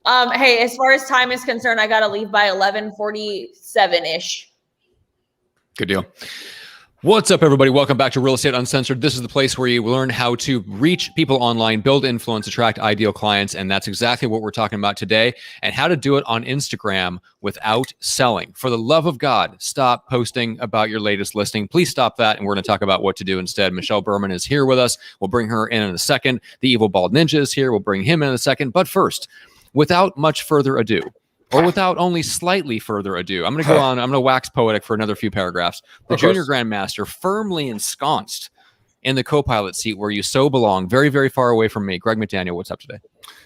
Hey, as far as time is concerned, I got to leave by 11:47-ish. Good deal. What's up, everybody? Welcome back to Real Estate Uncensored. This is the place where you learn how to reach people online, build influence, attract ideal clients, and that's exactly what we're talking about today, and how to do it on Instagram without selling. For the love of God, stop posting about your latest listing. Please stop that, and we're going to talk about what to do instead. Michelle Berman is here with us. We'll bring her in a second. The Evil Bald Ninja is here. We'll bring him in a second. But first, without much further ado, or without only slightly further ado, I'm going to go on. I'm going to wax poetic for another few paragraphs. The Junior Grandmaster, firmly ensconced in the co-pilot seat where you so belong, very, very far away from me. Greg McDaniel, what's up today?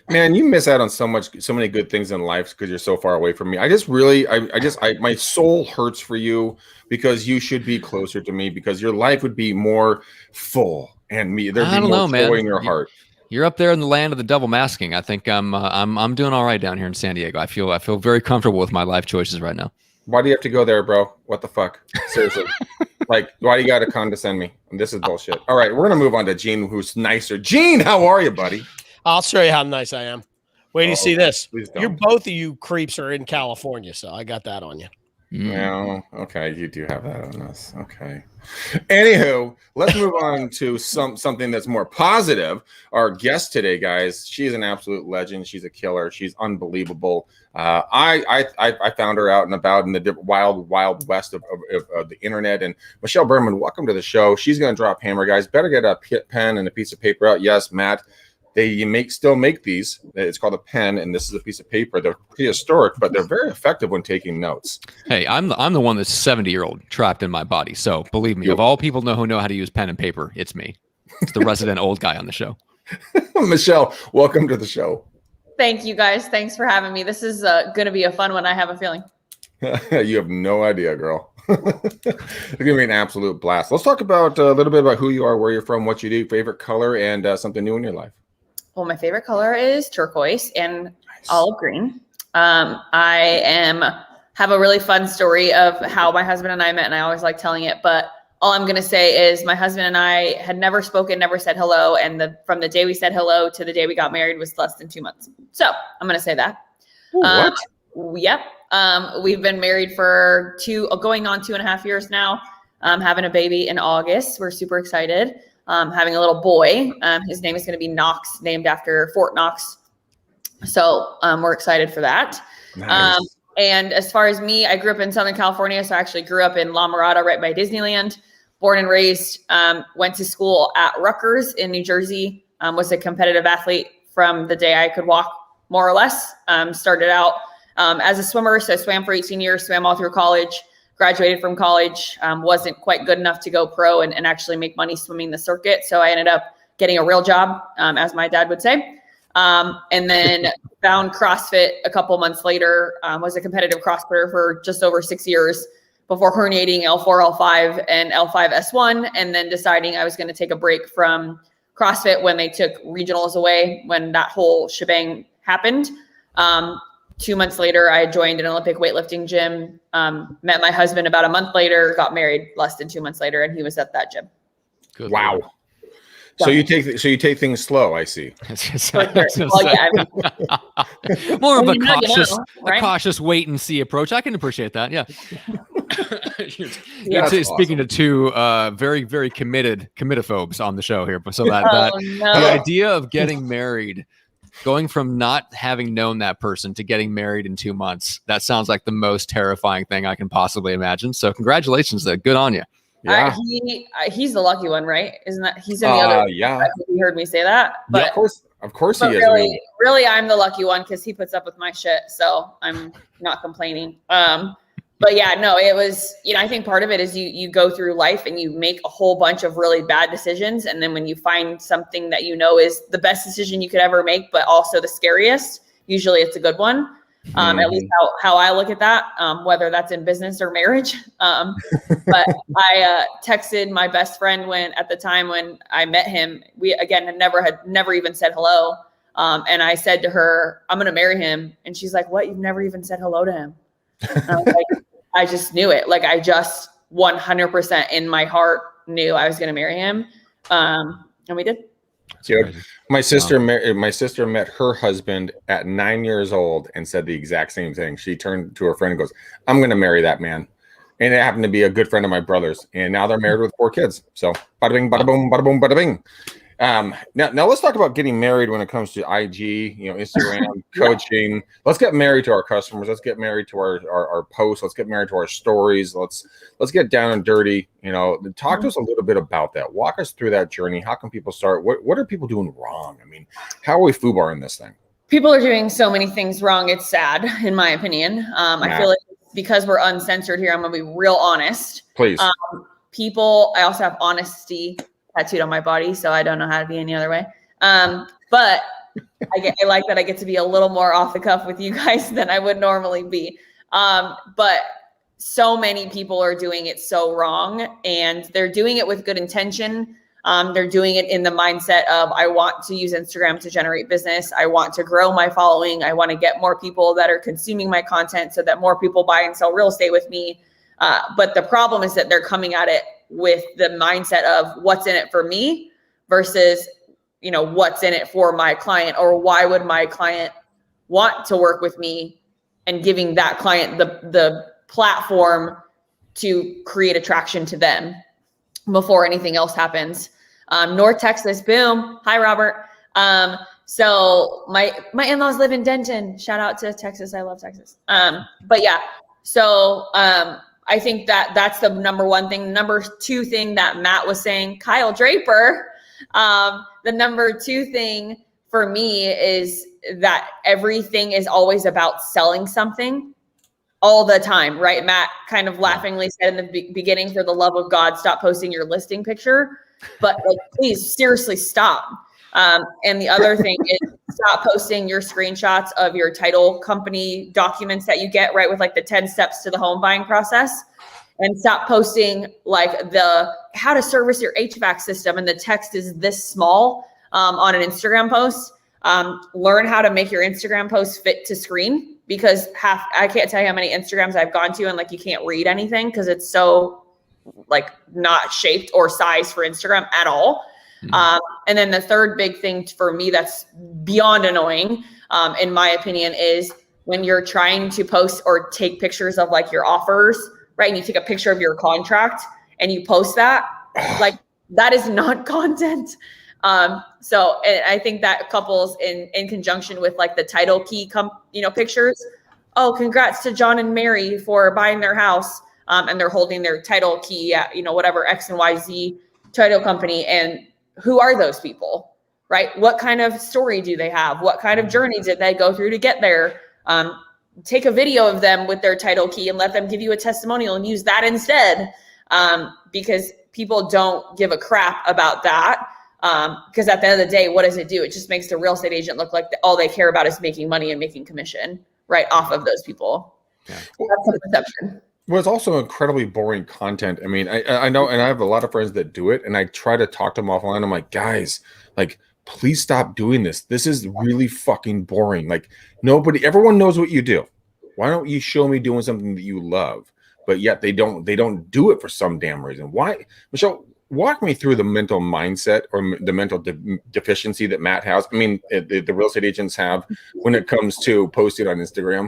Man, you miss out on so many good things in life because you're so far away from me. My soul hurts for you because you should be closer to me because your life would be more full and there'd be more joy in your heart. You're up there in the land of the double masking. I think I'm doing all right down here in San Diego. I feel very comfortable with my life choices right now. Why do you have to go there, bro? What the fuck? Seriously. Like, why do you got to condescend me? This is bullshit. All right, we're going to move on to Gene, who's nicer. Gene, how are you, buddy? I'll show you how nice I am. Wait till you see this. Both of you creeps are in California, so I got that on you. Well, okay, you do have that on us. Okay. Anywho, let's move on to something that's more positive. Our guest today, guys, she's an absolute legend. She's a killer. She's unbelievable. I found her out and about in the wild west of the internet. And Michelle Berman, welcome to the show. She's going to drop hammer, guys. Better get a pen and a piece of paper out. Yes, Matt. They still make these. It's called a pen, and this is a piece of paper. They're prehistoric, but they're very effective when taking notes. Hey, I'm the one that's 70-year-old trapped in my body. So believe me, of all people who know how to use pen and paper, it's me. It's the resident old guy on the show. Michelle, welcome to the show. Thank you, guys. Thanks for having me. This is going to be a fun one, I have a feeling. You have no idea, girl. It's going to be an absolute blast. Let's talk about a little bit about who you are, where you're from, what you do, favorite color, and something new in your life. Well, my favorite color is turquoise and olive green. I have a really fun story of how my husband and I met, and I always like telling it. But all I'm going to say is my husband and I had never spoken, never said hello. And from the day we said hello to the day we got married was less than 2 months. So I'm going to say that. Ooh, what? Yep. We've been married for going on 2.5 years now. Having a baby in August. We're super excited. Having a little boy. His name is going to be Knox, named after Fort Knox. So we're excited for that. Nice. And as far as me, I grew up in Southern California. So I actually grew up in La Mirada, right by Disneyland. Born and raised, went to school at Rutgers in New Jersey. Was a competitive athlete from the day I could walk, more or less. Started out as a swimmer. So I swam for 18 years, swam all through college. Graduated from college, wasn't quite good enough to go pro and actually make money swimming the circuit. So I ended up getting a real job, as my dad would say. And then found CrossFit a couple months later, was a competitive CrossFitter for just over 6 years before herniating L4, L5, and L5, S1, and then deciding I was going to take a break from CrossFit when they took regionals away, when that whole shebang happened. 2 months later, I joined an Olympic weightlifting gym, met my husband about a month later, got married less than 2 months later, and he was at that gym. Good wow. Lord. So you take things slow, I see. More of a cautious wait and see approach. I can appreciate that. Yeah. You're speaking to two very, very committophobes on the show here. So the idea of getting married, going from not having known that person to getting married in 2 months, that sounds like the most terrifying thing I can possibly imagine. So congratulations, though. Good on you. Yeah. He's the lucky one, right? Isn't that he's in the other? Yeah. You heard me say that, but yeah, of course he is. Really, I'm the lucky one because he puts up with my shit, so I'm not complaining. But yeah, no, it was, I think part of it is you go through life and you make a whole bunch of really bad decisions. And then when you find something that is the best decision you could ever make, but also the scariest, usually it's a good one. At least how I look at that, whether that's in business or marriage. But I texted my best friend at the time when I met him, we again had never even said hello. And I said to her, I'm going to marry him. And she's like, what? You've never even said hello to him. And I was like, I just knew it. Like I just 100% in my heart knew I was going to marry him. And we did. Dude, my sister met her husband at 9 years old and said the exact same thing. She turned to her friend and goes, "I'm going to marry that man." And it happened to be a good friend of my brother's. And now they're married with 4 kids. So bada bing, bada boom, bada boom, bada bing. Now let's talk about getting married when it comes to IG, Instagram, coaching. Let's get married to our customers. Let's get married to our posts. Let's get married to our stories. Let's get down and dirty. Talk to us a little bit about that. Walk us through that journey. How can people start? What are people doing wrong? I mean, how are we foobarring this thing? People are doing so many things wrong. It's sad, in my opinion. I feel like because we're uncensored here, I'm going to be real honest. Please. I also have honesty tattooed on my body, so I don't know how to be any other way. But I like that I get to be a little more off the cuff with you guys than I would normally be. But so many people are doing it so wrong, and they're doing it with good intention. They're doing it in the mindset of, I want to use Instagram to generate business. I want to grow my following. I want to get more people that are consuming my content so that more people buy and sell real estate with me. But the problem is that they're coming at it with the mindset of what's in it for me versus, what's in it for my client, or why would my client want to work with me, and giving that client the platform to create attraction to them before anything else happens. North Texas, boom. Hi, Robert. So my in-laws live in Denton. Shout out to Texas. I love Texas. But yeah, so I think that's the number one thing. Number two thing that Matt was saying, Kyle Draper, the number two thing for me is that everything is always about selling something all the time, right? Matt kind of laughingly said in the beginning, for the love of God, stop posting your listing picture. But please, seriously, stop. And the other thing is, stop posting your screenshots of your title company documents that you get, right, with the 10 steps to the home buying process. And stop posting the how to service your HVAC system, and the text is this small on an Instagram post. Learn how to make your Instagram posts fit to screen, because I can't tell you how many Instagrams I've gone to and you can't read anything because it's so not shaped or sized for Instagram at all. And then the third big thing for me that's beyond annoying, in my opinion, is when you're trying to post or take pictures of your offers, right? And you take a picture of your contract and you post that, that is not content. So and I think that couples in conjunction with the title key, pictures. Oh, congrats to John and Mary for buying their house. And they're holding their title key at, whatever X and Y, Z title company. And who are those people, right? What kind of story do they have? What kind of journey did they go through to get there? Take a video of them with their title key and let them give you a testimonial and use that instead. Because people don't give a crap about that. Because at the end of the day, what does it do? It just makes the real estate agent look like all they care about is making money and making commission right off of those people. Yeah. That's the perception. Well, it's also incredibly boring content. I mean, I know, and I have a lot of friends that do it, and I try to talk to them offline. I'm like, guys, please stop doing this. This is really fucking boring. Everyone knows what you do. Why don't you show me doing something that you love? But yet they don't do it for some damn reason. Why, Michelle? Walk me through the mental mindset or the mental deficiency that Matt has. I mean, the real estate agents have when it comes to posting on Instagram.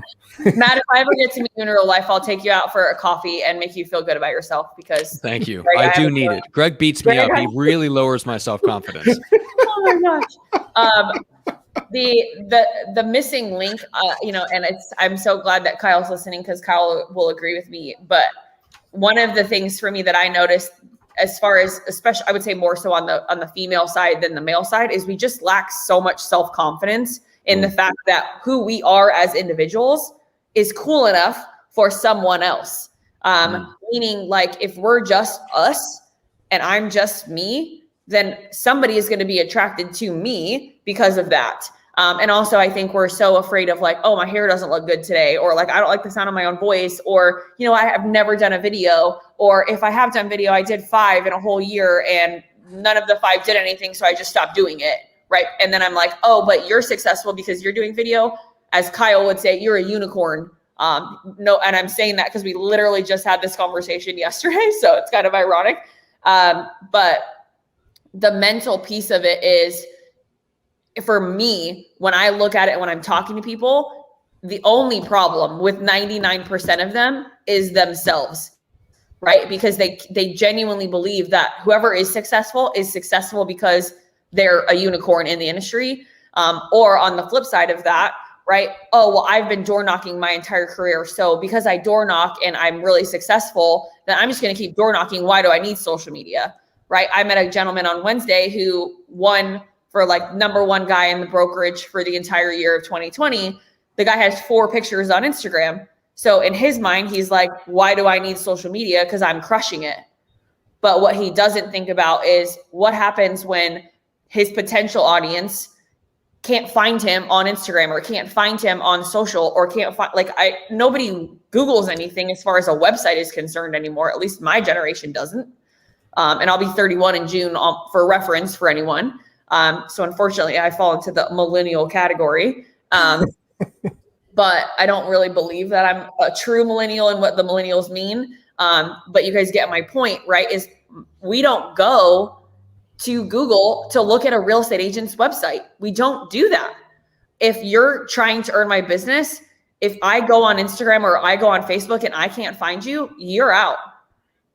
Matt, if I ever get to meet you in real life, I'll take you out for a coffee and make you feel good about yourself, because thank you. I do need it. Greg beats me up. He really lowers my self-confidence. Oh my gosh. The missing link, and I'm so glad that Kyle's listening, because Kyle will agree with me. But one of the things for me that I noticed, as far as, especially, I would say more so on the female side than the male side, is we just lack so much self-confidence in the fact that who we are as individuals is cool enough for someone else. Meaning, if we're just us and I'm just me, then somebody is going to be attracted to me because of that. And also, I think we're so afraid of oh, my hair doesn't look good today, or I don't like the sound of my own voice, or, I have never done a video, or if I have done video, I did 5 in a whole year and none of the 5 did anything. So I just stopped doing it. Right. And then I'm like, oh, but you're successful because you're doing video. As Kyle would say, you're a unicorn. No. And I'm saying that because we literally just had this conversation yesterday. So it's kind of ironic. But the mental piece of it is, for me, when I look at it, when I'm talking to people, the only problem with 99% of them is themselves, right? Because they genuinely believe that whoever is successful because they're a unicorn in the industry. Or on the flip side of that, right? Oh, well, I've been door knocking my entire career. So because I door knock and I'm really successful, then I'm just going to keep door knocking. Why do I need social media? Right? I met a gentleman on Wednesday who won for like #1 guy in the brokerage for the entire year of 2020. The guy has 4 pictures on Instagram. So in his mind, he's like, why do I need social media? Because I'm crushing it. But what he doesn't think about is what happens when his potential audience can't find him on Instagram or can't find him on social or can't find, nobody Googles anything as far as a website is concerned anymore. At least my generation doesn't. And I'll be 31 in June for reference for anyone. So unfortunately I fall into the millennial category. But I don't really believe that I'm a true millennial and what the millennials mean. But you guys get my point, right? Is we don't go to Google to look at a real estate agent's website. We don't do that. If you're trying to earn my business, if I go on Instagram or I go on Facebook and I can't find you, you're out.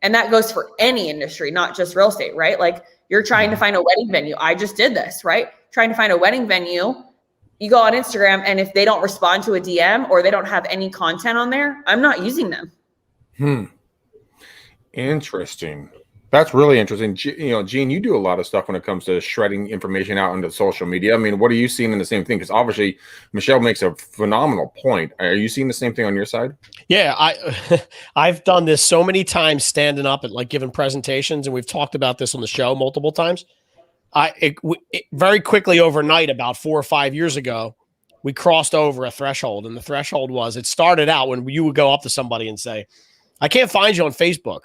And that goes for any industry, not just real estate, right? Like you're trying to find a wedding venue. I just did this, right? Trying to find a wedding venue. You go on Instagram and if they don't respond to a DM or they don't have any content on there, I'm not using them. Interesting. That's really interesting. Gene, you do a lot of stuff when it comes to shredding information out into social media. I mean, what are you seeing in the same thing? Because obviously Michelle makes a phenomenal point. Are you seeing the same thing on your side? Yeah, I've done this so many times standing up at like giving presentations, and we've talked about this on the show multiple times. Very quickly overnight, about 4 or 5 years ago, we crossed over a threshold, and the threshold was, it started out when you would go up to somebody and say, I can't find you on Facebook.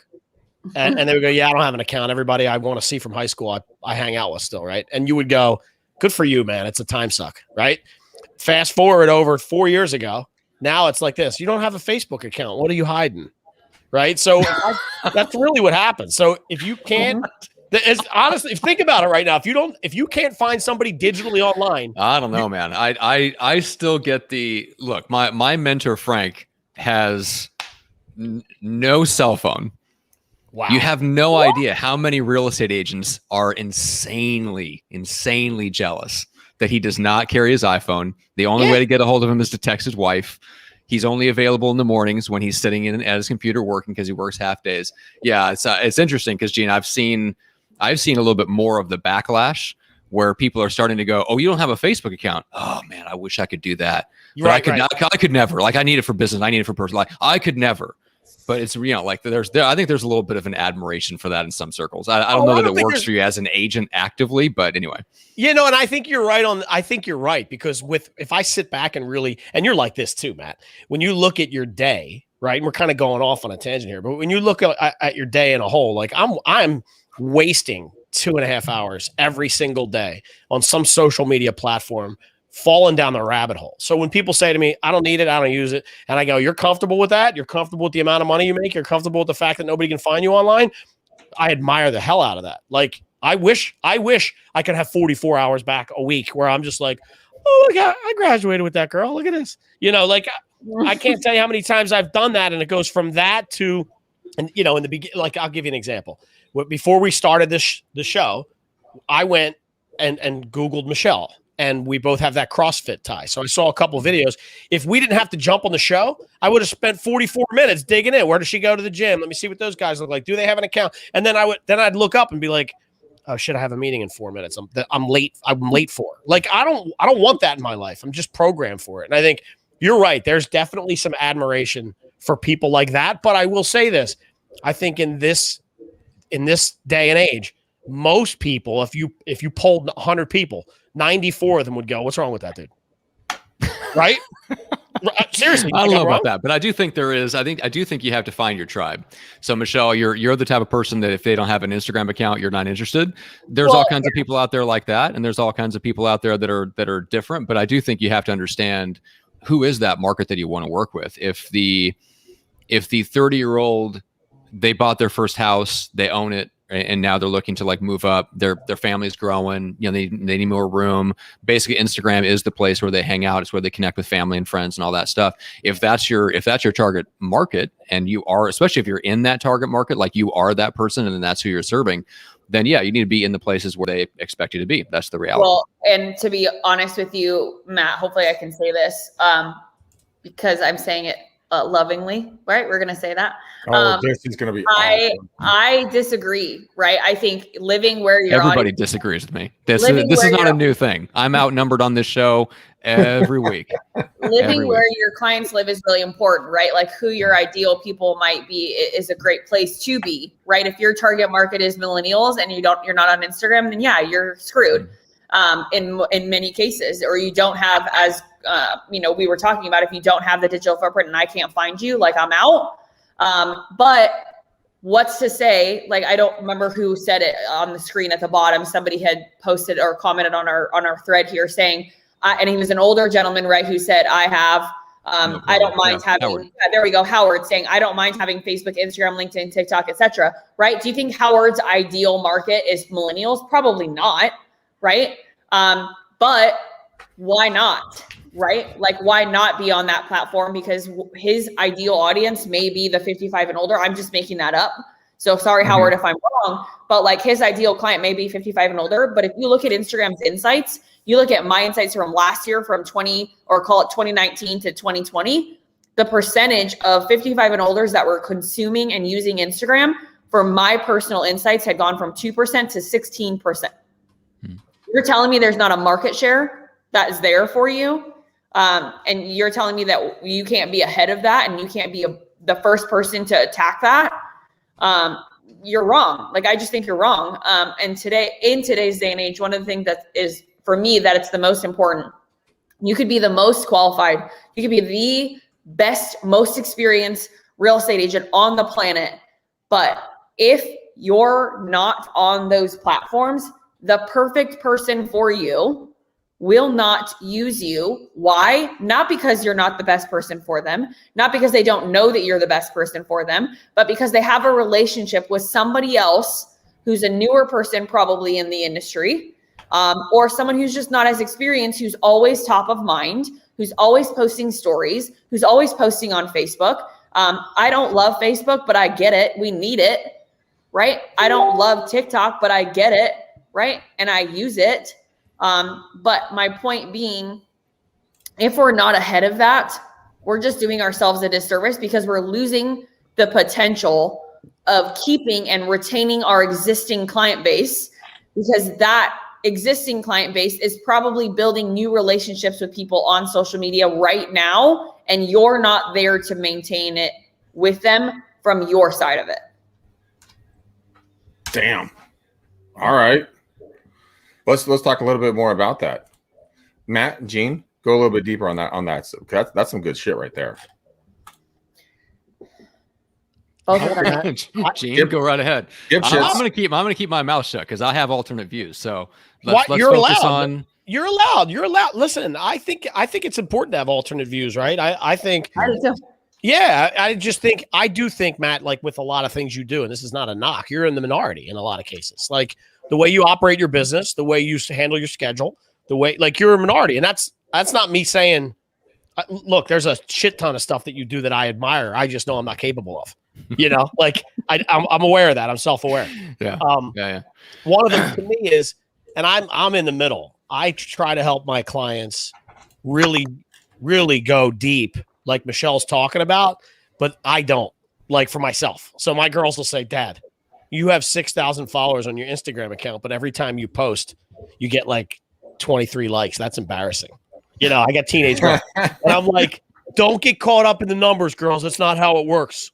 And they would go, yeah, I don't have an account. Everybody I want to see from high school, I hang out with still, right? And you would go, good for you, man. It's a time suck, right? Fast forward over 4 years ago. Now it's like this. You don't have a Facebook account. What are you hiding? Right? So that's really what happens. So if you can't, honestly, think about it right now. If you can't find somebody digitally online. I don't know, man. I still get the look. My mentor, Frank, has no cell phone. Wow. You have no idea how many real estate agents are insanely jealous that he does not carry his iPhone. The only way to get a hold of him is to text his wife. He's only available in the mornings when he's sitting at his computer working because he works half days. Yeah, it's interesting because, Gene, I've seen a little bit more of the backlash where people are starting to go, oh, you don't have a Facebook account. Oh, man, I wish I could do that. But I could never. Like, I need it for business. I need it for personal life. I could never. But it's, like I think there's a little bit of an admiration for that in some circles. I don't know that it works for you as an agent actively, but anyway. And I think you're right I think you're right, because if I sit back and really, and you're like this too, Matt, when you look at your day, right? And we're kind of going off on a tangent here, but when you look at your day in a whole, like I'm wasting 2.5 hours every single day on some social media platform, falling down the rabbit hole. So when people say to me, I don't need it, I don't use it, and I go, you're comfortable with that? You're comfortable with the amount of money you make? You're comfortable with the fact that nobody can find you online? I admire the hell out of that. Like, I wish I could have 44 hours back a week where I'm just like, oh, look, I graduated with that girl. Look at this. I can't tell you how many times I've done that, and it goes from that to, and in the beginning, like, I'll give you an example. Before we started the show, I went and Googled Michelle. And we both have that CrossFit tie. So I saw a couple of videos. If we didn't have to jump on the show, I would have spent 44 minutes digging in. Where does she go to the gym? Let me see what those guys look like. Do they have an account? And then I'd look up and be like, oh shit, I have a meeting in 4 minutes. I'm late. I'm late for it. Like, I don't want that in my life. I'm just programmed for it. And I think you're right. There's definitely some admiration for people like that. But I will say this. I think in this day and age, most people, if you polled 100 people, 94 of them would go, what's wrong with that, dude? Right? Seriously. I don't know about that, but I do think there is. I do think you have to find your tribe. So Michelle, you're the type of person that if they don't have an Instagram account, you're not interested. There's all kinds of people out there like that. And there's all kinds of people out there that are different. But I do think you have to understand who is that market that you want to work with. If the 30-year-old, they bought their first house, they own it, and now they're looking to like move up. Their family's growing. You know, they need more room. Basically, Instagram is the place where they hang out. It's where they connect with family and friends and all that stuff. If that's your target market, and you are, especially if you're in that target market, like you are that person, and then that's who you're serving, then yeah, you need to be in the places where they expect you to be. That's the reality. Well, and to be honest with you, Matt, hopefully I can say this because I'm saying it lovingly, right? We're going to say that. This is going to be awesome. I disagree, right? I think living where your everybody disagrees with me. This is not a new thing. I'm outnumbered on this show every week. Living where your clients live is really important, right? Like who your ideal people might be is a great place to be, right? If your target market is millennials and you're not on Instagram, then yeah, you're screwed in many cases. Or you don't have, as we were talking about, if you don't have the digital footprint and I can't find you, like I'm out. But what's to say, like, I don't remember who said it on the screen at the bottom. Somebody had posted or commented on our thread here saying, and he was an older gentleman, right, who said, I don't mind having, there we go, Howard saying, I don't mind having Facebook, Instagram, LinkedIn, TikTok, etc. Right? Do you think Howard's ideal market is millennials? Probably not, right? But why not? Right? Like, why not be on that platform? Because his ideal audience may be the 55 and older. I'm just making that up. So sorry, Howard, if I'm wrong, but like his ideal client may be 55 and older. But if you look at Instagram's insights, you look at my insights from last year, from 2019 to 2020, the percentage of 55 and olders that were consuming and using Instagram for my personal insights had gone from 2% to 16%. You're telling me there's not a market share that is there for you? And you're telling me that you can't be ahead of that and you can't be the first person to attack that? You're wrong. Like, I just think you're wrong. And in today's day and age, one of the things that is, for me, that it's the most important, you could be the most qualified, you could be the best, most experienced real estate agent on the planet. But if you're not on those platforms, the perfect person for you will not use you. Why? Not because you're not the best person for them, not because they don't know that you're the best person for them, but because they have a relationship with somebody else who's a newer person, probably in the industry, or someone who's just not as experienced, who's always top of mind, who's always posting stories, who's always posting on Facebook. I don't love Facebook, but I get it. We need it, right? I don't love TikTok, but I get it, right? And I use it. But my point being, if we're not ahead of that, we're just doing ourselves a disservice because we're losing the potential of keeping and retaining our existing client base, because that existing client base is probably building new relationships with people on social media right now, and you're not there to maintain it with them from your side of it. Damn. All right. Let's talk a little bit more about that. Matt, Gene, go a little bit deeper on that. So that's some good shit right there. Gene, go right ahead. I'm gonna keep my mouth shut because I have alternate views. So let's focus on. You're allowed. Listen, I think it's important to have alternate views, right? I think. Yeah, I do think, Matt, like with a lot of things you do, and this is not a knock, you're in the minority in a lot of cases. Like the way you operate your business, the way you handle your schedule, the way, like, you're a minority. And that's not me saying, look, there's a shit ton of stuff that you do that I admire. I just know I'm not capable of, like I'm aware of that. I'm self-aware. Yeah. One of them to me is, and I'm in the middle. I try to help my clients really, really go deep, like Michelle's talking about, but I don't, like, for myself. So my girls will say, Dad, you have 6,000 followers on your Instagram account, but every time you post, you get like 23 likes. That's embarrassing. I got teenage girls. And I'm like, don't get caught up in the numbers, girls. That's not how it works,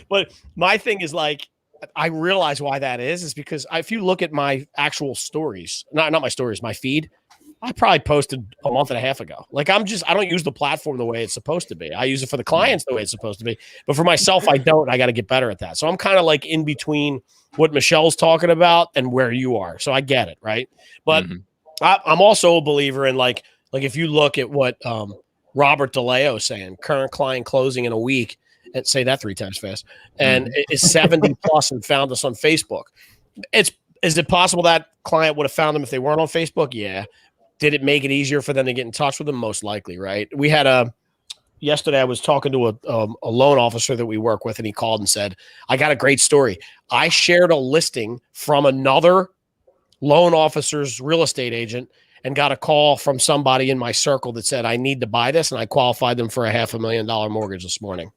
But my thing is, like, I realize why that is because if you look at my actual stories, not my stories, my feed, I probably posted a month and a half ago. Like, I don't use the platform the way it's supposed to be. I use it for the clients the way it's supposed to be. But for myself, I don't. I got to get better at that. So I'm kind of like in between what Michelle's talking about and where you are. So I get it, right? But I'm also a believer in, like if you look at what Robert DeLeo is saying, current client closing in a week and say that 3 times fast, and is 70 plus and found us on Facebook. Is it possible that client would have found them if they weren't on Facebook? Yeah. Did it make it easier for them to get in touch with them? Most likely, right? We had yesterday I was talking to a loan officer that we work with, and he called and said, I got a great story. I shared a listing from another loan officer's real estate agent and got a call from somebody in my circle that said, I need to buy this. And I qualified them for a $500,000 mortgage this morning.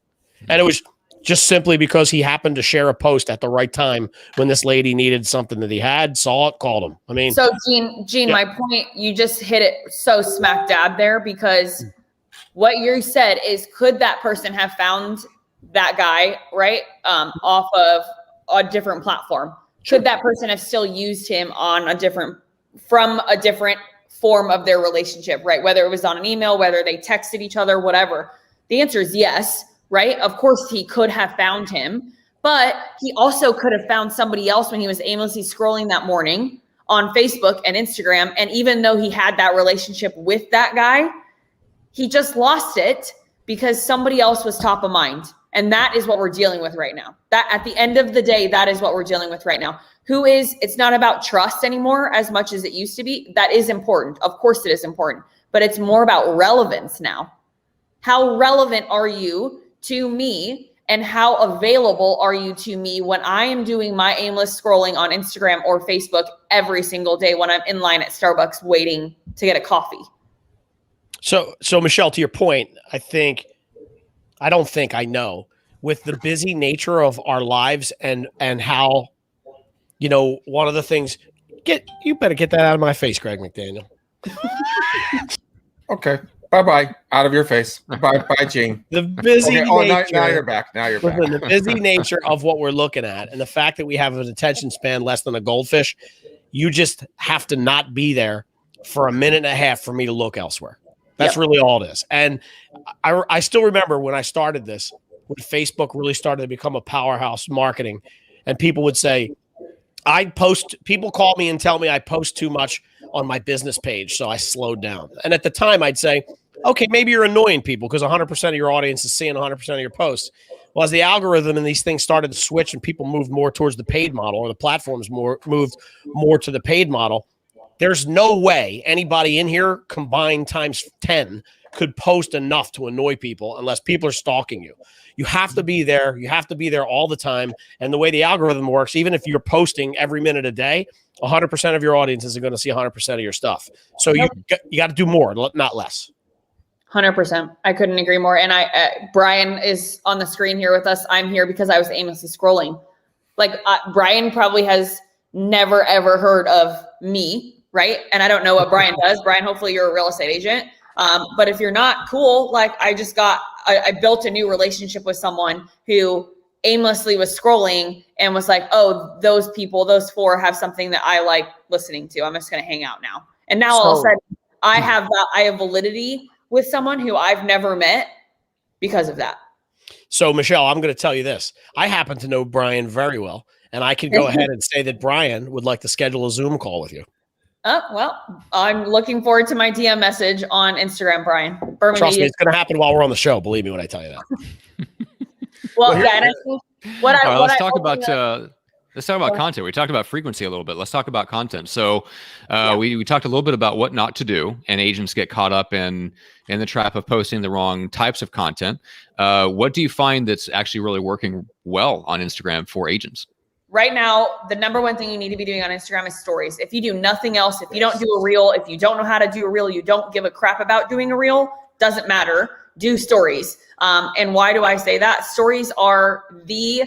And it was just simply because he happened to share a post at the right time when this lady needed something that he had, saw it, called him. I mean, so Gene, yeah. My point, you just hit it so smack dab there, because what you said is, could that person have found that guy, right, off of a different platform? Sure. Could that person have still used him from a different form of their relationship, right? Whether it was on an email, whether they texted each other, whatever. The answer is yes, right? Of course he could have found him, but he also could have found somebody else when he was aimlessly scrolling that morning on Facebook and Instagram. And even though he had that relationship with that guy, he just lost it because somebody else was top of mind. And that is what we're dealing with right now. That at the end of the day, that is what we're dealing with right now. It's not about trust anymore as much as it used to be. That is important. Of course it is important, but it's more about relevance now. How relevant are you to me, and how available are you to me when I am doing my aimless scrolling on Instagram or Facebook every single day when I'm in line at Starbucks waiting to get a coffee? So Michelle, to your point, I know with the busy nature of our lives and how, one of the things, you better get that out of my face, Greg McDaniel. Okay. Bye-bye. Out of your face. Bye, Gene. The busy nature. Now you're back. The busy nature of what we're looking at, and the fact that we have an attention span less than a goldfish, you just have to not be there for a minute and a half for me to look elsewhere. That's really all it is. And I still remember when I started this, when Facebook really started to become a powerhouse marketing, and people would say, people call me and tell me I post too much on my business page, so I slowed down. And at the time I'd say, okay, maybe you're annoying people because 100% of your audience is seeing 100% of your posts. Well, as the algorithm and these things started to switch and people moved more towards the paid model, or the platforms moved more to the paid model, there's no way anybody in here combined times 10 could post enough to annoy people unless people are stalking you. You have to be there. You have to be there all the time. And the way the algorithm works, even if you're posting every minute a day, 100% of your audience is going to see 100% of your stuff. So you got to do more, not less. 100%. I couldn't agree more. And Brian is on the screen here with us. I'm here because I was aimlessly scrolling. Brian probably has never, ever heard of me, right? And I don't know what Brian does. Brian, hopefully you're a real estate agent. But if you're not, cool. I built a new relationship with someone who aimlessly was scrolling and was like, oh, those four have something that I like listening to. I'm just going to hang out now. And now all of a sudden I have validity with someone who I've never met because of that. So Michelle, I'm going to tell you this. I happen to know Brian very well, and I can go ahead and say that Brian would like to schedule a Zoom call with you. Well, I'm looking forward to my DM message on Instagram, Brian. Berman, trust me, it's going to happen while we're on the show. Believe me when I tell you that. Let's talk about content. We talked about frequency a little bit. Let's talk about content. So we talked a little bit about what not to do, and agents get caught up in the trap of posting the wrong types of content. What do you find that's actually really working well on Instagram for agents? Right now, the number one thing you need to be doing on Instagram is stories. If you do nothing else, if you don't do a reel, if you don't know how to do a reel, you don't give a crap about doing a reel, doesn't matter. Do stories. And why do I say that? Stories are the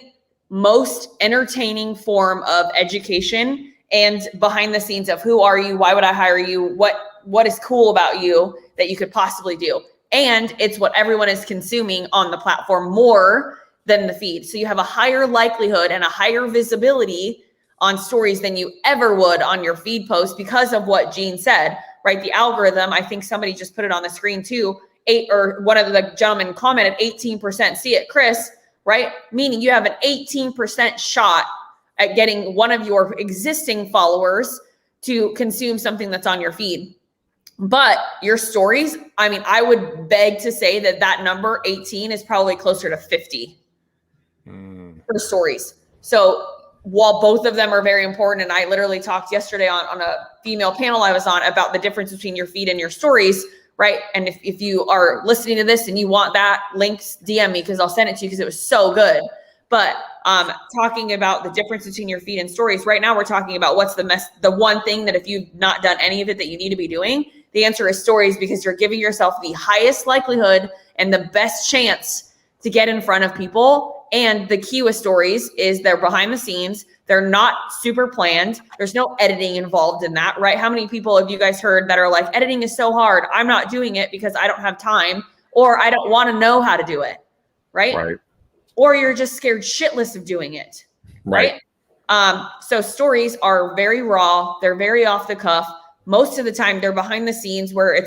most entertaining form of education and behind the scenes of who are you? Why would I hire you? What is cool about you that you could possibly do? And it's what everyone is consuming on the platform more than the feed. So you have a higher likelihood and a higher visibility on stories than you ever would on your feed post because of what Gene said, right? The algorithm, I think somebody just put it on the screen too, one of the gentlemen commented 18% see it, Chris, right? Meaning you have an 18% shot at getting one of your existing followers to consume something that's on your feed. But your stories, I mean, I would beg to say that number 18 is probably closer to 50 for stories. So while both of them are very important, and I literally talked yesterday on a female panel I was on about the difference between your feed and your stories, right? And if you are listening to this and you want that, links, DM me because I'll send it to you because it was so good. But talking about the difference between your feed and stories, right now we're talking about what's the one thing that if you've not done any of it that you need to be doing. The answer is stories, because you're giving yourself the highest likelihood and the best chance to get in front of people. And the key with stories is they're behind the scenes. They're not super planned. There's no editing involved in that, right? How many people have you guys heard that are like, editing is so hard, I'm not doing it because I don't have time, or I don't want to know how to do it, right? Or you're just scared shitless of doing it, right? So stories are very raw. They're very off the cuff. Most of the time they're behind the scenes where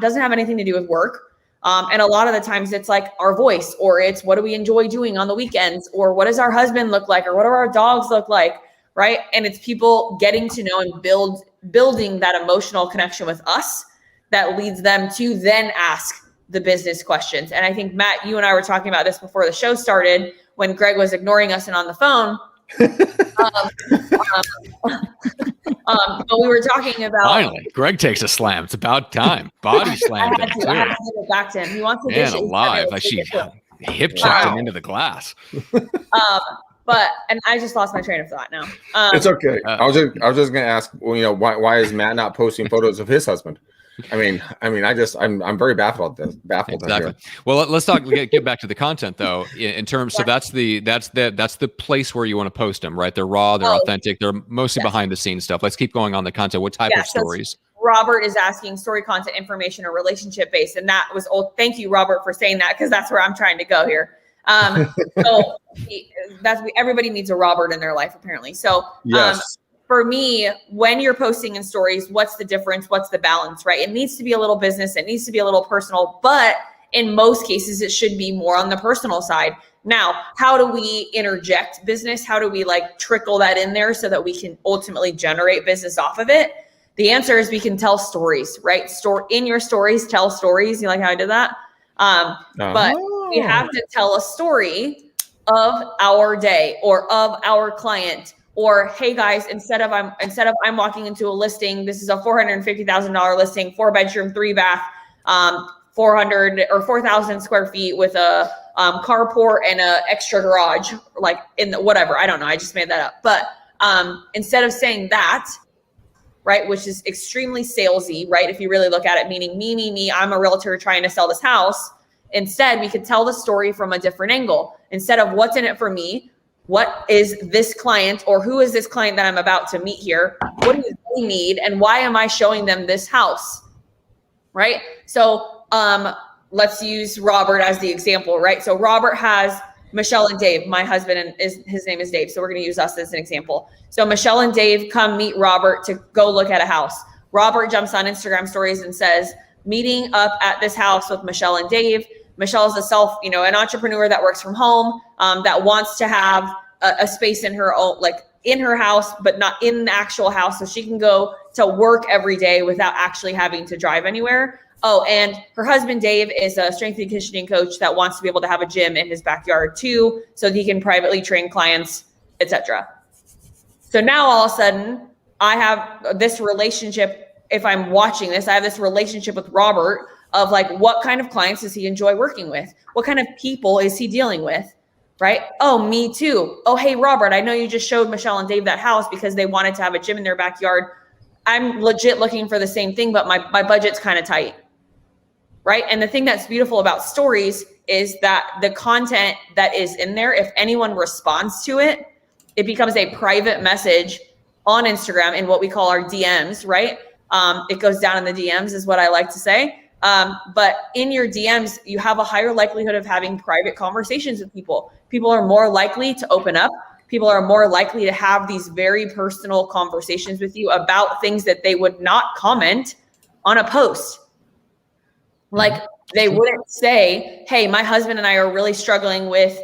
doesn't have anything to do with work. And a lot of the times it's like our voice, or it's what do we enjoy doing on the weekends, or what does our husband look like, or what do our dogs look like, right? And it's people getting to know and building that emotional connection with us that leads them to then ask the business questions. And I think, Matt, you and I were talking about this before the show started when Greg was ignoring us and on the phone. But we were talking about. Finally, Greg takes a slam. It's about time. Body slammed him too. I had to give it back to him. He wants the Man dishes. alive. Like she hip checked him into the glass. And I just lost my train of thought now. It's okay. I was just going to ask, why is Matt not posting photos of his husband? I'm very baffled at this. Exactly. Well, let's get back to the content though. In terms, so that's the place where you want to post them, right? They're raw, they're authentic, they're mostly behind the scenes stuff. Let's keep going on the content. What type of stories? Robert is asking story content, information, or relationship based, and that was old. Thank you, Robert, for saying that, because that's where I'm trying to go here. So everybody needs a Robert in their life, apparently. So yes. For me, when you're posting in stories, what's the difference? What's the balance, right? It needs to be a little business. It needs to be a little personal, but in most cases, it should be more on the personal side. Now, how do we interject business? How do we trickle that in there so that we can ultimately generate business off of it? The answer is we can tell stories, right? In your stories, tell stories. You like how I did that? But we have to tell a story of our day or of our client. Or, hey guys, instead of I'm walking into a listing, this is a $450,000 listing, 4-bedroom, 3-bath, 400 or 4,000 square feet with a carport and a extra garage, whatever. I don't know. I just made that up. But instead of saying that, right, which is extremely salesy, right? If you really look at it, meaning me, I'm a realtor trying to sell this house. Instead, we could tell the story from a different angle. Instead of what's in it for me, what is this client, or who is this client that I'm about to meet here? What do they need, and why am I showing them this house, right? So let's use Robert as the example, right? So Robert has Michelle and Dave, my husband, and his name is Dave. So we're going to use us as an example. So Michelle and Dave come meet Robert to go look at a house. Robert jumps on Instagram stories and says, meeting up at this house with Michelle and Dave. Michelle is an entrepreneur that works from home, that wants to have a space in her own, in her house, but not in the actual house. So she can go to work every day without actually having to drive anywhere. Oh, and her husband, Dave, is a strength and conditioning coach that wants to be able to have a gym in his backyard too, so he can privately train clients, etc. So now all of a sudden I have this relationship. If I'm watching this, I have this relationship with Robert of what kind of clients does he enjoy working with? What kind of people is he dealing with? Right? Oh, me too. Oh, hey, Robert, I know you just showed Michelle and Dave that house because they wanted to have a gym in their backyard. I'm legit looking for the same thing, but my budget's kind of tight. Right? And the thing that's beautiful about stories is that the content that is in there, if anyone responds to it, it becomes a private message on Instagram in what we call our DMs, right? It goes down in the DMs is what I like to say. But in your DMs, you have a higher likelihood of having private conversations with people. People are more likely to open up. People are more likely to have these very personal conversations with you about things that they would not comment on a post. They wouldn't say, hey, my husband and I are really struggling with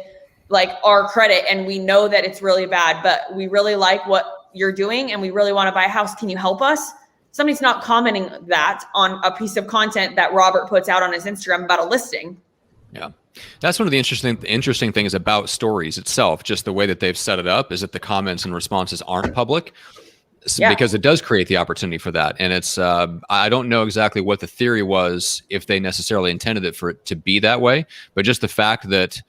our credit, and we know that it's really bad, but we really like what you're doing and we really want to buy a house. Can you help us? somebody's not commenting that on a piece of content that Robert puts out on his Instagram about a listing. Yeah. That's one of the interesting things about stories itself. Just the way that they've set it up is that the comments and responses aren't public. Because it does create the opportunity for that. And it's, I don't know exactly what the theory was, if they necessarily intended it for it to be that way, but just the fact that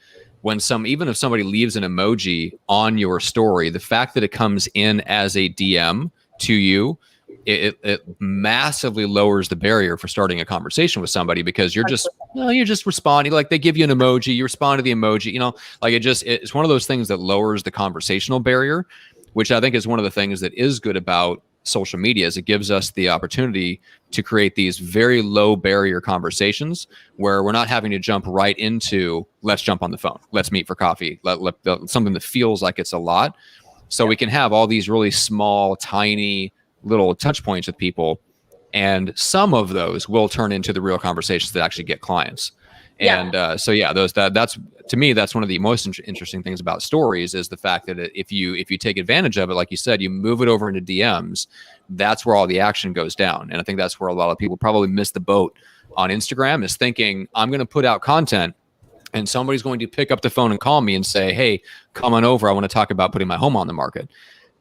even if somebody leaves an emoji on your story, the fact that it comes in as a DM to you, it massively lowers the barrier for starting a conversation with somebody, because you're just responding. Like, they give you an emoji, you respond to the emoji, like it's one of those things that lowers the conversational barrier, which I think is one of the things that is good about social media, is it gives us the opportunity to create these very low barrier conversations where we're not having to jump right into, let's jump on the phone, let's meet for coffee, something that feels like it's a lot. So we can have all these really small, tiny little touch points with people. And some of those will turn into the real conversations that actually get clients. And that's to me, that's one of the most interesting things about stories, is the fact that if you take advantage of it, like you said, you move it over into DMs, that's where all the action goes down. And I think that's where a lot of people probably miss the boat on Instagram, is thinking, I'm going to put out content and somebody's going to pick up the phone and call me and say, hey, come on over, I want to talk about putting my home on the market.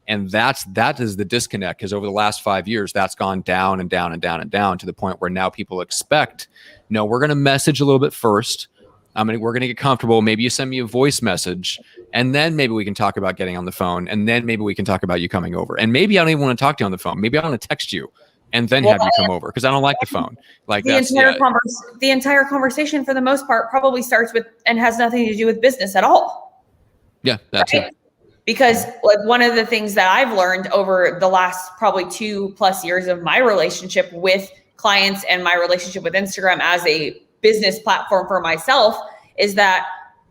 And that is the disconnect, because over the last 5 years, that's gone down and down and down and down to the point where now people expect, no, we're going to message a little bit first. We're going to get comfortable. Maybe you send me a voice message, and then maybe we can talk about getting on the phone, and then maybe we can talk about you coming over. And maybe I don't even want to talk to you on the phone. Maybe I want to text you and then have you come over, because I don't like the phone. Like, the entire conversation, for the most part, probably starts with and has nothing to do with business at all. Yeah, that's right? Because like, one of the things that I've learned over the last probably 2+ years of my relationship with clients and my relationship with Instagram as a business platform for myself is that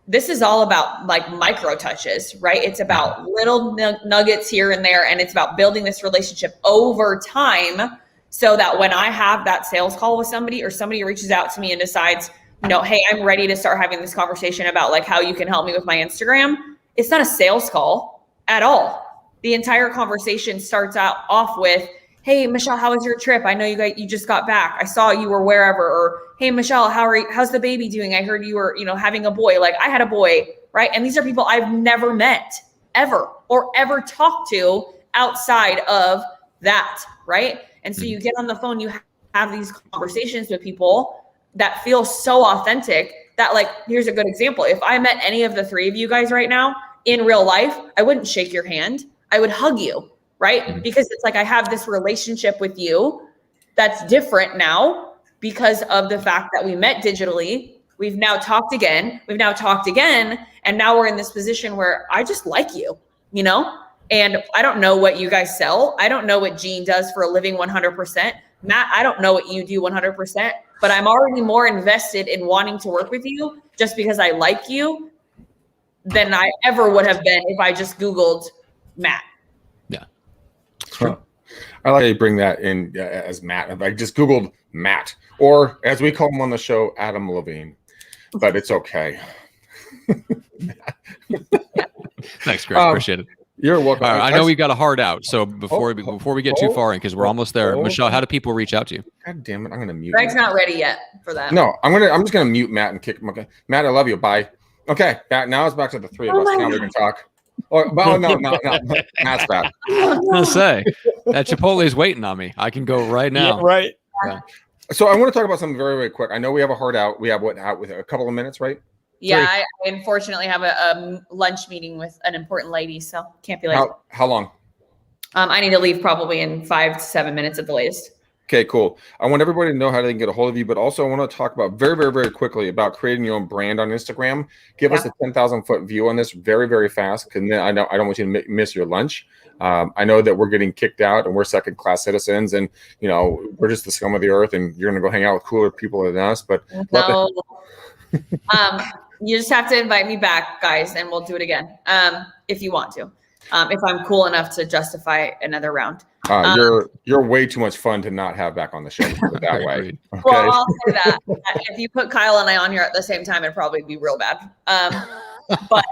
this is all about like micro touches, right? It's about little nuggets here and there. And it's about building this relationship over time, so that when I have that sales call with somebody, or somebody reaches out to me and decides, hey, I'm ready to start having this conversation about like how you can help me with my Instagram. It's not a sales call at all. The entire conversation starts out off with, hey, Michelle, how was your trip? I know you just got back. I saw you were wherever. Or, hey, Michelle, how's the baby doing? I heard you were, having a boy. Like, I had a boy, right? And these are people I've never met ever, or ever talked to outside of that, right? And so you get on the phone, you have these conversations with people that feel so authentic that, like, here's a good example. If I met any of the three of you guys right now in real life, I wouldn't shake your hand. I would hug you, right? Because it's like I have this relationship with you that's different now because of the fact that we met digitally. We've now talked again. And now we're in this position where I just like you, And I don't know what you guys sell. I don't know what Jean does for a living 100%. Matt, I don't know what you do 100%, but I'm already more invested in wanting to work with you just because I like you than I ever would have been if I just Googled Matt. Yeah. Huh. I like how you bring that in as Matt. I just Googled Matt, or as we call him on the show, Adam Levine, but it's okay. Thanks, Greg. Appreciate it. You're welcome. All right, I know we got a hard out, so before we get too far in, because we're almost there, Michelle, how do people reach out to you? God damn it! I'm gonna mute. Greg's Matt. not ready yet for that. No, I'm just gonna mute Matt and kick him. Okay, Matt, I love you. Bye. Okay, now it's back to the three of us. Now we can talk. Oh, no, Matt's back. I was gonna say that Chipotle is waiting on me. I can go right now. Yeah, right. Yeah. So I want to talk about something very, very quick. I know we have a hard out. We have out with a couple of minutes, right? Yeah, I unfortunately have a lunch meeting with an important lady, so can't be late. How long? I need to leave probably in 5 to 7 minutes at the latest. Okay, cool. I want everybody to know how they can get a hold of you, but also I want to talk about very, very, very quickly about creating your own brand on Instagram. Give us a 10,000 foot view on this very, very fast, because then I don't want you to miss your lunch. I know that we're getting kicked out and we're second class citizens, and we're just the scum of the earth, and you're going to go hang out with cooler people than us. But no. You just have to invite me back, guys, and we'll do it again if you want to. If I'm cool enough to justify another round. You're way too much fun to not have back on the show that way. Okay? Well, I'll say that. If you put Kyle and I on here at the same time, it'd probably be real bad. But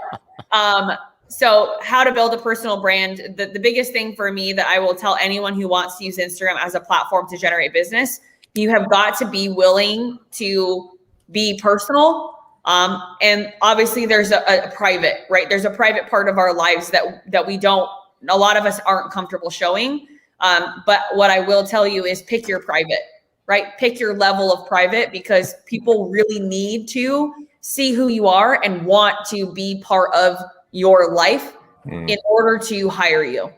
So how to build a personal brand. The biggest thing for me that I will tell anyone who wants to use Instagram as a platform to generate business, you have got to be willing to be personal. And obviously there's a private, right? There's a private part of our lives that we don't, a lot of us aren't comfortable showing. But what I will tell you is pick your private, right? Pick your level of private, because people really need to see who you are and want to be part of your life in order to hire you,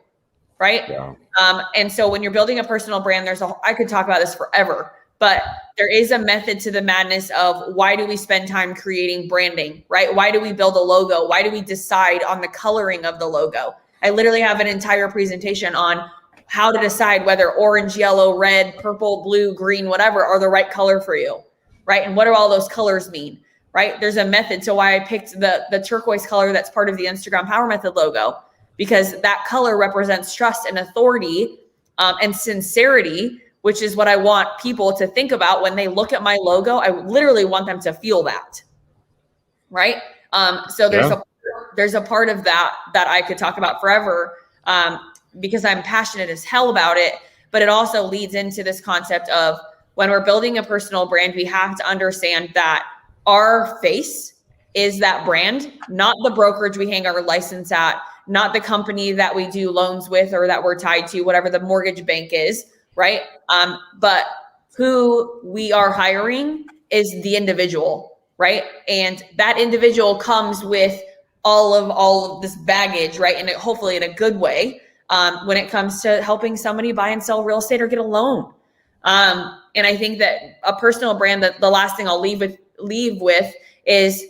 right? Yeah. And so when you're building a personal brand, I could talk about this forever, but there is a method to the madness of why do we spend time creating branding, right? Why do we build a logo? Why do we decide on the coloring of the logo? I literally have an entire presentation on how to decide whether orange, yellow, red, purple, blue, green, whatever are the right color for you, right? And what do all those colors mean? Right? There's a method to why I picked the turquoise color that's part of the Instagram Power Method logo, because that color represents trust and authority and sincerity, which is what I want people to think about when they look at my logo. I literally want them to feel that, right? So there's a part of that I could talk about forever because I'm passionate as hell about it, but it also leads into this concept of when we're building a personal brand, we have to understand that our face is that brand, not the brokerage we hang our license at, not the company that we do loans with or that we're tied to, whatever the mortgage bank is, right? But who we are hiring is the individual, right? And that individual comes with all of this baggage, right? And hopefully in a good way when it comes to helping somebody buy and sell real estate or get a loan. And I think that a personal brand, that the last thing I'll leave with is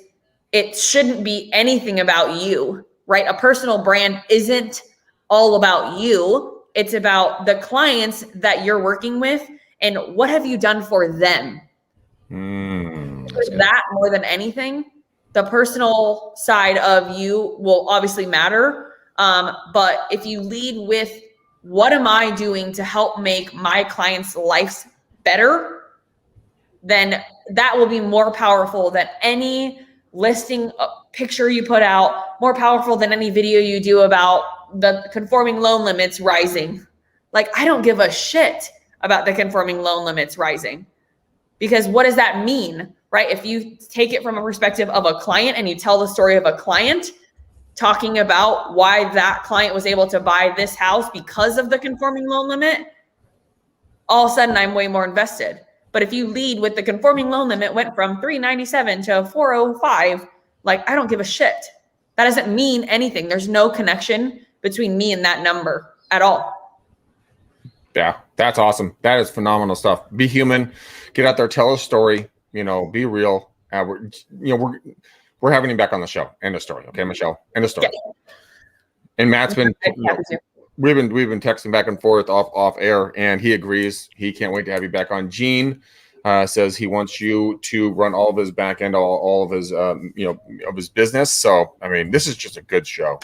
it shouldn't be anything about you, right? A personal brand isn't all about you. It's about the clients that you're working with and what have you done for them. That more than anything, the personal side of you will obviously matter. But if you lead with what am I doing to help make my clients' lives better, then that will be more powerful than any listing picture you put out, more powerful than any video you do about the conforming loan limits rising. Like, I don't give a shit about the conforming loan limits rising, because what does that mean, right? If you take it from a perspective of a client and you tell the story of a client talking about why that client was able to buy this house because of the conforming loan limit, all of a sudden I'm way more invested. But if you lead with the conforming loan limit went from 397 to 405, like, I don't give a shit. That doesn't mean anything. There's no connection between me and that number at all. Yeah, that's awesome. That is phenomenal stuff. Be human, get out there, tell a story, be real. We're having you back on the show. End of story. Okay, Michelle. End of story. Yeah. And Matt's been, we've been texting back and forth off air, and he agrees. He can't wait to have you back on. Gene says he wants you to run all of his back end, all of his, of his business. So, I mean, this is just a good show.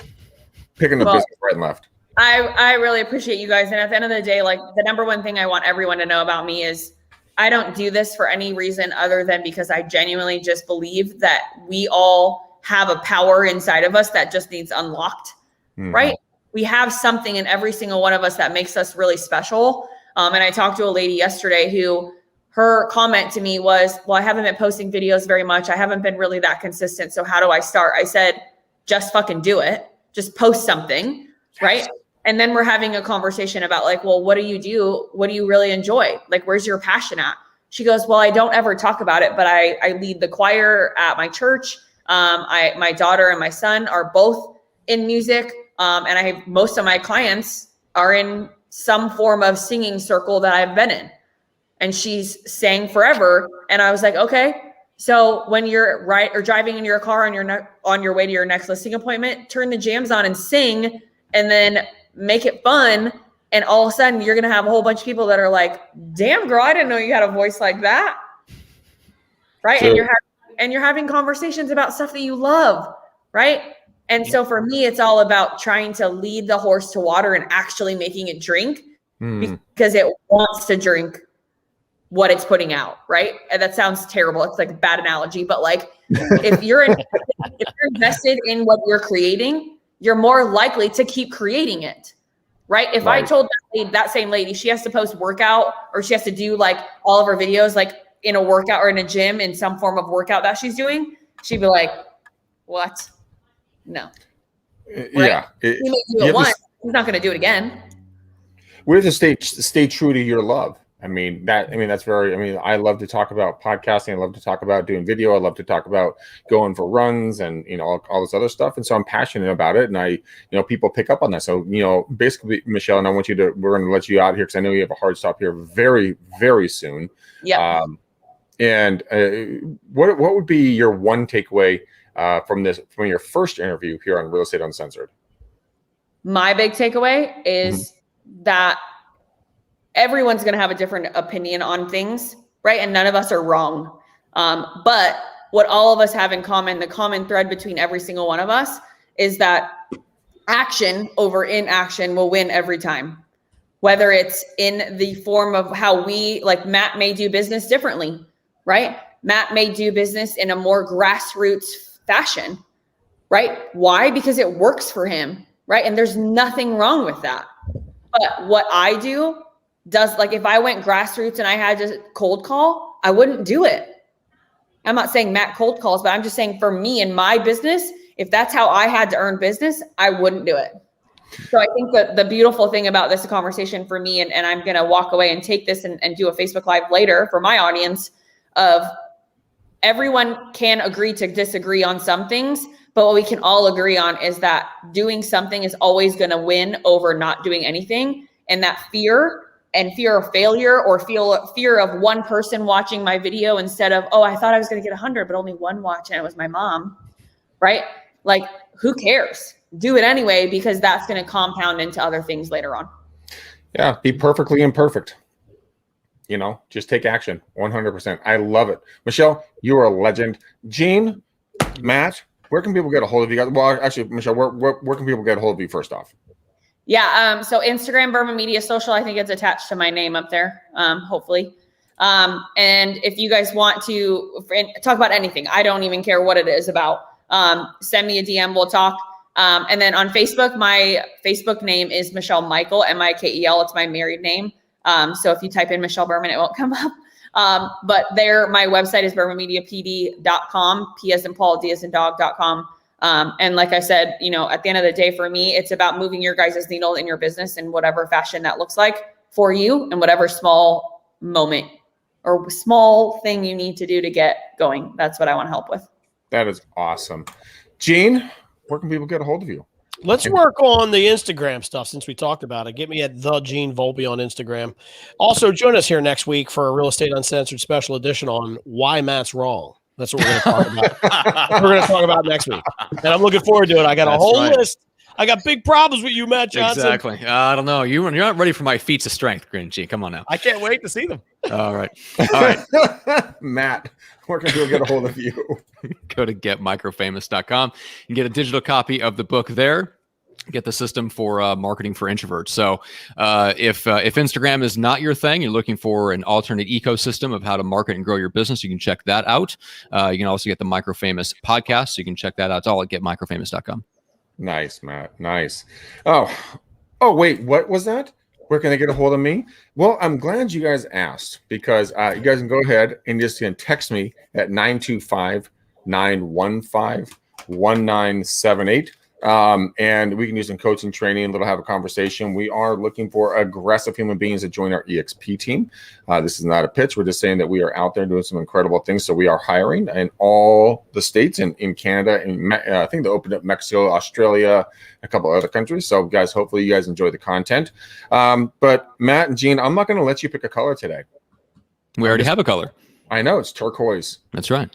Picking the business right and left. I really appreciate you guys. And at the end of the day, like, the number one thing I want everyone to know about me is I don't do this for any reason other than because I genuinely just believe that we all have a power inside of us that just needs unlocked, right? We have something in every single one of us that makes us really special. And I talked to a lady yesterday who her comment to me was, well, I haven't been posting videos very much. I haven't been really that consistent. So how do I start? I said, just fucking do it. Just post something, right? And then we're having a conversation about, like, well, what do you do? What do you really enjoy? Like, where's your passion at? She goes, well, I don't ever talk about it, but I lead the choir at my church. My daughter and my son are both in music. And most of my clients are in some form of singing circle that I've been in. And she's sang forever. And I was like, okay, so when you're driving in your car and you're on your way to your next listing appointment, turn the jams on and sing, and then make it fun. And all of a sudden you're going to have a whole bunch of people that are like, damn girl, I didn't know you had a voice like that. Right. So, and you're having conversations about stuff that you love. Right. And so for me, it's all about trying to lead the horse to water and actually making it drink because it wants to drink what it's putting out. Right. And that sounds terrible. It's like a bad analogy, but like if you're invested in what you're creating, you're more likely to keep creating it, right? If I told that same lady she has to post workout or she has to do like all of her videos like in a workout or in a gym in some form of workout that she's doing, she'd be like, what? No. Right? Yeah. He may do it once. He's not going to do it again. We have to stay true to your love. I love to talk about podcasting. I love to talk about doing video. I love to talk about going for runs and, all this other stuff. And so I'm passionate about it. And people pick up on that. So, basically, Michelle, and we're going to let you out here because I know you have a hard stop here very, very soon. Yeah. What would be your one takeaway from your first interview here on Real Estate Uncensored? My big takeaway is that everyone's going to have a different opinion on things, right? And none of us are wrong. But what all of us have in common, the common thread between every single one of us, is that action over inaction will win every time. Whether it's in the form of how like Matt may do business differently, right? Matt may do business in a more grassroots fashion, right? Why? Because it works for him, right? And there's nothing wrong with that. But what I do does, like, if I went grassroots and I had to cold call, I wouldn't do it. I'm not saying Matt cold calls, but I'm just saying for me and my business, if that's how I had to earn business, I wouldn't do it. So I think that the beautiful thing about this conversation for me, and I'm going to walk away and take this and do a Facebook Live later for my audience, of everyone can agree to disagree on some things, but what we can all agree on is that doing something is always going to win over not doing anything. And that fear of failure, or fear of one person watching my video instead of, oh, I thought I was going to get 100, but only one watch and it was my mom, right? Like, who cares? Do it anyway, because that's going to compound into other things later on. Yeah, be perfectly imperfect. Just take action. 100%. I love it. Michelle, you are a legend. Gene, Matt, where can people get a hold of you guys? Well, actually, Michelle, where can people get a hold of you first off? Yeah. So Instagram, Berman Media Social, I think it's attached to my name up there. Hopefully. And if you guys want to talk about anything, I don't even care what it is about. Send me a DM, we'll talk. And then on Facebook, my Facebook name is Michelle Michael, Mikel. It's my married name. So if you type in Michelle Berman, it won't come up. But my website is bermanmediapd.com, P as in Paul, D as in dog.com. And like I said, at the end of the day, for me, it's about moving your guys' needle in your business in whatever fashion that looks like for you, and whatever small moment or small thing you need to do to get going. That's what I want to help with. That is awesome. Gene, where can people get a hold of you? Let's work on the Instagram stuff since we talked about it. Get me at the Gene Volpe on Instagram. Also, join us here next week for a Real Estate Uncensored special edition on why Matt's wrong. That's what we're going to talk about. We're going to talk about next week. And I'm looking forward to it. I got a whole list. I got big problems with you, Matt Johnson. Exactly. I don't know. You're not ready for my feats of strength, Green G. Come on now. I can't wait to see them. All right. Matt, where can people get a hold of you? Go to getmicrofamous.com and get a digital copy of the book there. Get the system for marketing for introverts. So if Instagram is not your thing, you're looking for an alternate ecosystem of how to market and grow your business, you can check that out. You can also get the Microfamous podcast. So you can check that out. It's all at getmicrofamous.com. Nice, Matt. Nice. Oh, wait, what was that? Where can they get a hold of me? Well, I'm glad you guys asked, because you guys can go ahead and just text me at 925-915-1978. And we can do some coaching training, and we'll have a conversation. We are looking for aggressive human beings to join our EXP team. This is not a pitch. We're just saying that we are out there doing some incredible things. So we are hiring in all the states in Canada, and I think they opened up Mexico, Australia, a couple other countries. So guys, hopefully you guys enjoy the content. But Matt and Gene, I'm not going to let you pick a color today. We already have a color. I know, it's turquoise. That's right.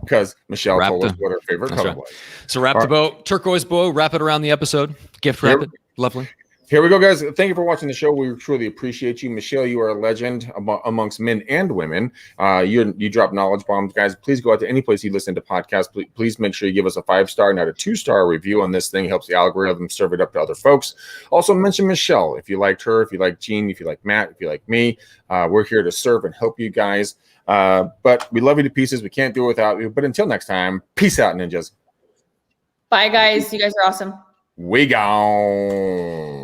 Because Michelle told us what her favorite color was. So wrap the bow, turquoise bow, wrap it around the episode, gift wrap it. Lovely. Here we go, guys. Thank you for watching the show. We truly appreciate you. Michelle, you are a legend amongst men and women. You drop knowledge bombs, guys. Please go out to any place you listen to podcasts. Please make sure you give us a 5-star, not a 2-star review on this thing. It helps the algorithm serve it up to other folks. Also mention Michelle if you liked her, if you like Gene, if you like Matt, if you like me. We're here to serve and help you guys. But we love you to pieces. We can't do it without you. But until next time, peace out, ninjas. Bye, guys. You guys are awesome. We gone.